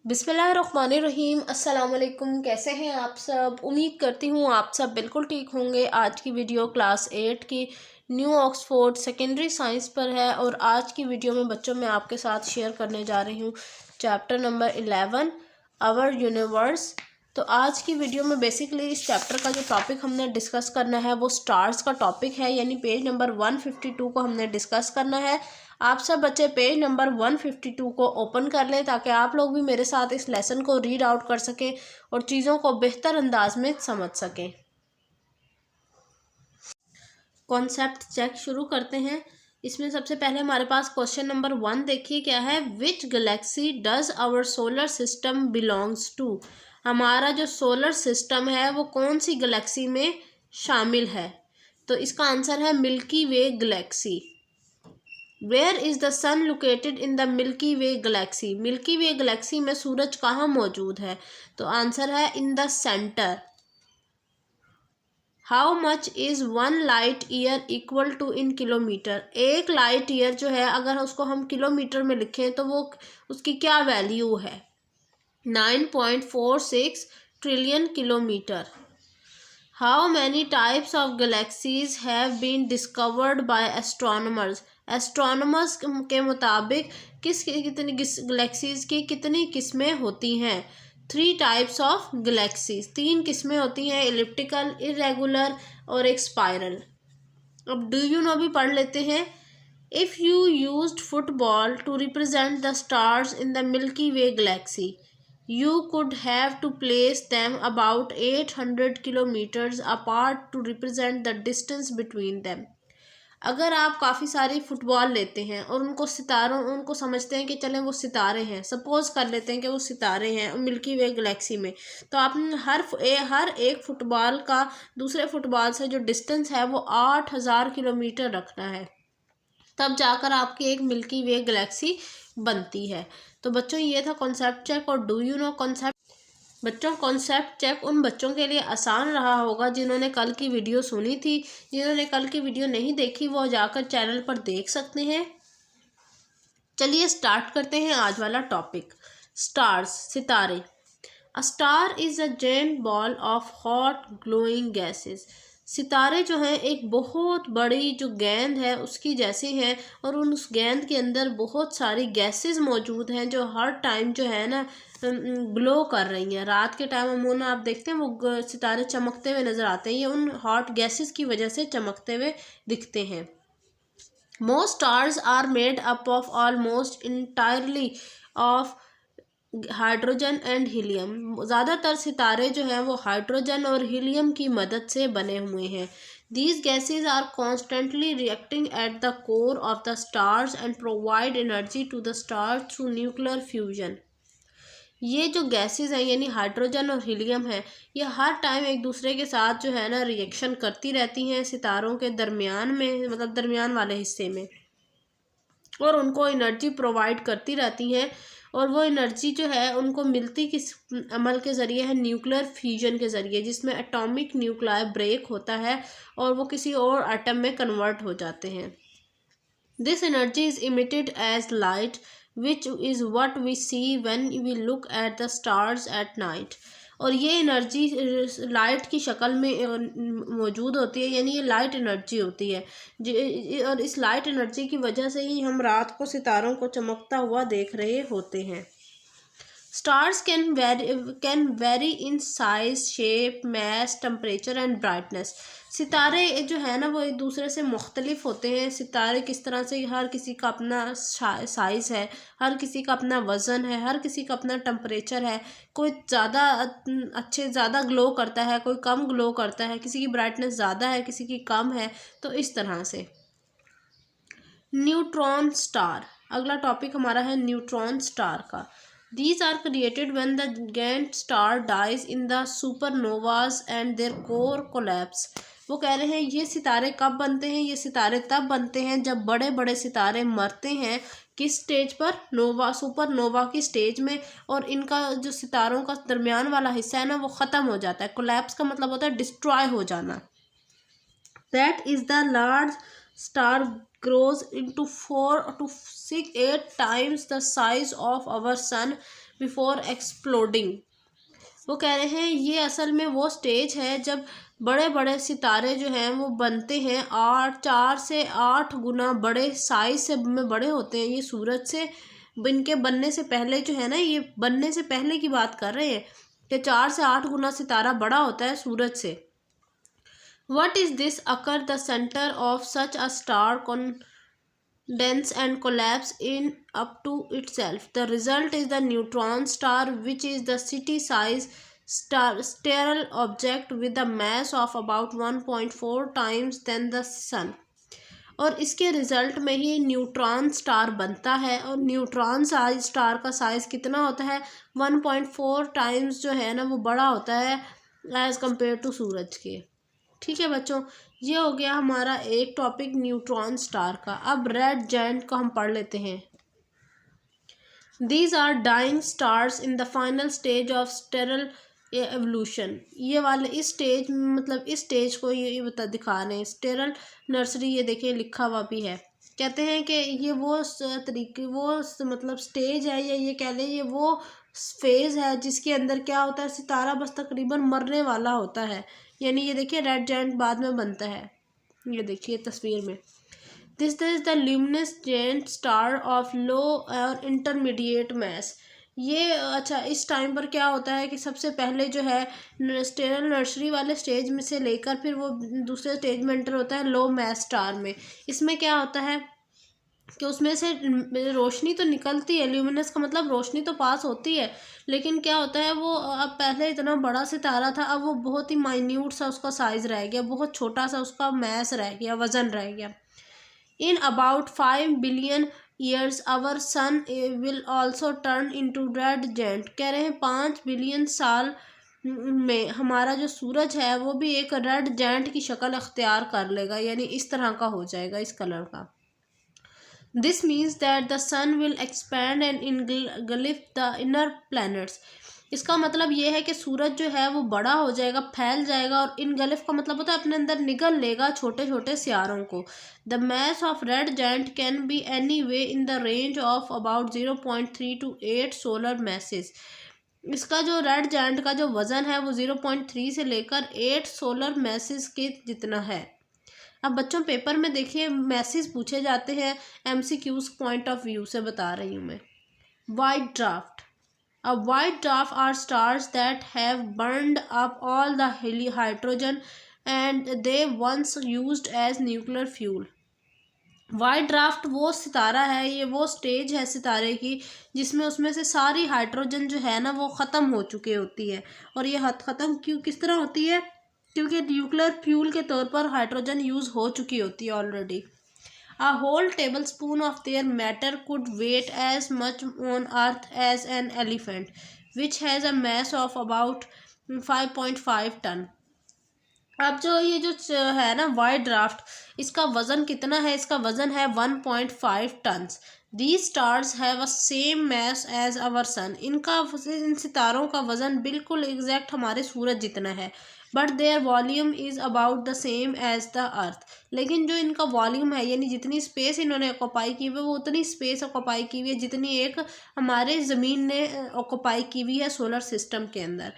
बिस्मिल्लाहिर्रहमानिर्रहीम। अस्सलाम वालेकुम। कैसे हैं आप सब? उम्मीद करती हूँ आप सब बिल्कुल ठीक होंगे। आज की वीडियो क्लास 8 की न्यू ऑक्सफोर्ड सेकेंडरी साइंस पर है और आज की वीडियो में बच्चों में आपके साथ शेयर करने जा रही हूँ चैप्टर नंबर 11 आवर यूनिवर्स। तो आज की वीडियो में बेसिकली इस चैप्टर का जो टॉपिक हमने डिस्कस करना है वो स्टार्स का टॉपिक है, यानी पेज नंबर 152 को हमने डिस्कस करना है। आप सब बच्चे पेज नंबर 152 को ओपन कर लें ताकि आप लोग भी मेरे साथ इस लेसन को रीड आउट कर सकें और चीज़ों को बेहतर अंदाज में समझ सकें। कॉन्सेप्ट चेक शुरू करते हैं। इसमें सबसे पहले हमारे पास क्वेश्चन नंबर 1 देखिए क्या है। Which galaxy does our solar system belongs to. हमारा जो सोलर सिस्टम है वो कौन सी गैलेक्सी में शामिल है? तो इसका आंसर है milky way galaxy. Where is the sun located in the milky way galaxy. Milky way galaxy में सूरज कहाँ मौजूद है? तो आंसर है in the centre. How much is one light year equal to in kilometre. एक light year जो है अगर उसको हम किलोमीटर में लिखें तो वो उसकी क्या वैल्यू है? 9.46 trillion kilometre. How many types of galaxies have been discovered by astronomers. Astronomers के मुताबिक कितनी गैलेक्सीज की कितनी किस्में होती हैं? 3 टाइप्स ऑफ गैलेक्सीज। 3 किस्में होती हैं, एलिप्टिकल, इरेगुलर और एक स्पाइरल। अब डू यू नो भी पढ़ लेते हैं। If you used football to represent the stars in the milky way galaxy, you could have to place them about 800 kilometers apart to represent the distance between them। अगर आप काफ़ी सारी football लेते हैं और उनको समझते हैं कि चलें वो सितारे हैं, सपोज कर लेते हैं कि वो सितारे हैं मिल्की वे गैलेक्सी में, तो आपने हर एक फुटबॉल का दूसरे फुटबॉल से जो डिस्टेंस है वो 8000 किलोमीटर रखना है, तब जाकर आपकी एक मिल्की वे गैलेक्सी बनती है। तो बच्चों ये था कॉन्सेप्ट चेक। और डू यू नो कॉन्सेप्ट। बच्चों कॉन्सेप्ट चेक उन बच्चों के लिए आसान रहा होगा जिन्होंने कल की वीडियो सुनी थी। जिन्होंने कल की वीडियो नहीं देखी वो जाकर चैनल पर देख सकते हैं। चलिए स्टार्ट करते हैं आज वाला टॉपिक। स्टार्स, सितारे। A star is a giant ball of hot glowing gases. सितारे जो हैं एक बहुत बड़ी जो गेंद है उसकी जैसे हैं और उस गेंद के अंदर बहुत सारी गैसेस मौजूद हैं जो हर टाइम जो है ना ग्लो कर रही हैं। रात के टाइम अमूमन आप देखते हैं वो सितारे चमकते हुए नज़र आते हैं, ये उन हॉट गैसेस की वजह से चमकते हुए दिखते हैं। Most stars are made up of almost entirely of hydrogen and helium. ज़्यादातर सितारे जो हैं वो हाइड्रोजन और हीलियम की मदद से बने हुए हैं। These gases are constantly reacting at the core of the stars and provide energy to the star through nuclear fusion. ये जो गैसेस हैं यानी हाइड्रोजन और हीलियम है, ये हर टाइम एक दूसरे के साथ जो है ना रिएक्शन करती रहती हैं सितारों के दरमियान में, मतलब दरमियान वाले हिस्से में, और उनको एनर्जी प्रोवाइड करती रहती हैं। और वो एनर्जी जो है उनको मिलती किस अमल के ज़रिए है? न्यूक्लियर फ्यूजन के ज़रिए, जिसमें एटॉमिक न्यूक्लियर ब्रेक होता है और वो किसी और एटम में कन्वर्ट हो जाते हैं। This energy is emitted as light which is what we see when we look at the stars at night. और ये एनर्जी लाइट की शक्ल में मौजूद होती है, यानी ये लाइट एनर्जी होती है और इस लाइट एनर्जी की वजह से ही हम रात को सितारों को चमकता हुआ देख रहे होते हैं। Stars can vary in size, shape, mass, temperature and brightness. सितारे जो है ना वो एक दूसरे से मुख्तलिफ होते हैं। सितारे किस तरह से, हर किसी का अपना साइज़ है, हर किसी का अपना वज़न है, हर किसी का अपना टेम्परेचर है। कोई ज़्यादा ग्लो करता है, कोई कम ग्लो करता है, किसी की ब्राइटनेस ज़्यादा है, किसी की कम है। तो इस तरह से। न्यूट्रॉन स्टार, अगला टॉपिक हमारा है न्यूट्रॉन स्टार का। These are created when the giant star dies in the supernovas and their core collapse। वो कह रहे हैं ये सितारे कब बनते हैं? ये सितारे तब बनते हैं जब बड़े बड़े सितारे मरते हैं। किस स्टेज पर? सुपरनोवा की स्टेज में। और इनका जो सितारों का दरमियान वाला हिस्सा है ना वो ख़त्म हो जाता है। कोलैप्स का मतलब होता है डिस्ट्रॉय हो जाना। That is the large star grows into 4 to 8 times the size of our sun before exploding. वो कह रहे हैं ये असल में वो स्टेज है जब बड़े बड़े सितारे जो हैं वो बनते हैं, 4 से 8 गुना बड़े साइज से में बड़े होते हैं ये सूरज से। इनके बनने से पहले जो है ना, ये बनने से पहले की बात कर रहे हैं कि 4 से 8 गुना सितारा बड़ा होता है सूरज से। What is this occur the center of such a star condense and collapse in up to itself? The result is the neutron star, which is the city-size sterile object with a mass of about 1.4 times than the sun. और इसके result में ही neutron star बनता है, और neutron size star का size कितना होता है, 1.4 टाइम्स जो है ना वो बड़ा होता है एज़ कम्पेयर टू सूरज के। ठीक है बच्चों, ये हो गया हमारा एक टॉपिक न्यूट्रॉन स्टार का। अब रेड जायंट को हम पढ़ लेते हैं। These are dying stars in the final stage of sterile evolution. ये वाले इस स्टेज मतलब इस स्टेज को ये बता दिखा रहे हैं, स्टेरल नर्सरी, ये देखिए लिखा हुआ भी है। कहते हैं कि ये वो तरीके वो मतलब स्टेज है, या ये कह लें ये वो फेज़ है जिसके अंदर क्या होता है, सितारा बस तकरीबन मरने वाला होता है। यानी ये देखिए रेड जायंट बाद में बनता है, ये देखिए तस्वीर में। This is the luminous giant star of low और इंटरमीडिएट मैस। ये अच्छा, इस टाइम पर क्या होता है कि सबसे पहले जो है स्टेरल नर्सरी वाले स्टेज में से लेकर फिर वो दूसरे स्टेज में एंटर होता है लो मैस स्टार में। इसमें क्या होता है कि उसमें से रोशनी तो निकलती है, ल्यूमिनस का मतलब रोशनी तो पास होती है, लेकिन क्या होता है वो अब पहले इतना बड़ा सितारा था, अब वो बहुत ही माइन्यूट सा उसका साइज़ रह गया, बहुत छोटा सा उसका मैस रह गया, वज़न रह गया। In about 5 billion years, our sun will also turn into red giant। कह रहे हैं 5 बिलियन साल में हमारा जो सूरज है वो भी एक रेड जायंट की शक्ल अख्तियार कर लेगा, यानी इस तरह का हो जाएगा, इस कलर का। This means that the sun will expand and engulf the inner planets। इसका मतलब ये है कि सूरज जो है वो बड़ा हो जाएगा, फैल जाएगा, और इनगल्फ का मतलब होता है अपने अंदर निगल लेगा छोटे छोटे सियारों को। The mass of red giant can be any way in the range of about 0.3 to 8 solar message. इसका जो रेड जायंट का जो वज़न है वो 0.3 से लेकर 8 सोलर मैसेज के जितना है। अब बच्चों पेपर में देखिए मैसेज पूछे जाते हैं, MCQs पॉइंट ऑफ व्यू से बता रही हूँ मैं। White draft. A white dwarf are stars that have burned up all the hydrogen and they once used as nuclear fuel। White draft वो सितारा है, ये वो स्टेज है सितारे की जिसमें उसमें से सारी हाइड्रोजन जो है ना वो ख़त्म हो चुकी होती है। और ये ख़त्म किस तरह होती है, क्योंकि न्यूक्लियर फ्यूल के तौर पर हाइड्रोजन यूज़ हो चुकी होती है already. A whole tablespoon of their matter could weigh as much on Earth as an elephant, which has a mass of about 5.5 ton। अब जो ये जो है ना वाइट ड्राफ्ट, इसका वज़न कितना है, इसका वज़न है 1.5 tons. These stars have a same mass as our sun। इन सितारों का वज़न बिल्कुल एग्जैक्ट हमारे सूरज जितना है, but their volume is about the same as the earth. लेकिन जो इनका वॉल्यूम है, यानी जितनी स्पेस इन्होंने ऑक्यूपाई की हुई है वो उतनी स्पेस ऑक्यूपाई की हुई है जितनी एक हमारे ज़मीन ने ऑक्यूपाई की हुई है सोलर सिस्टम के अंदर।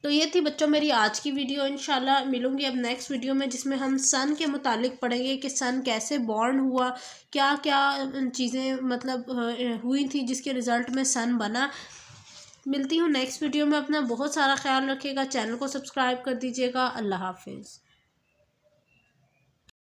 तो ये थी बच्चों मेरी आज की वीडियो। इंशाल्लाह मिलूंगी अब नेक्स्ट वीडियो में, जिसमें हम सन के मुतालिक पढ़ेंगे कि सन कैसे बॉर्न हुआ, क्या क्या चीज़ें मतलब हुई थी जिसके रिज़ल्ट में सन बना। मिलती हूँ नेक्स्ट वीडियो में। अपना बहुत सारा ख्याल रखिएगा, चैनल को सब्सक्राइब कर दीजिएगा। अल्लाह हाफिज़।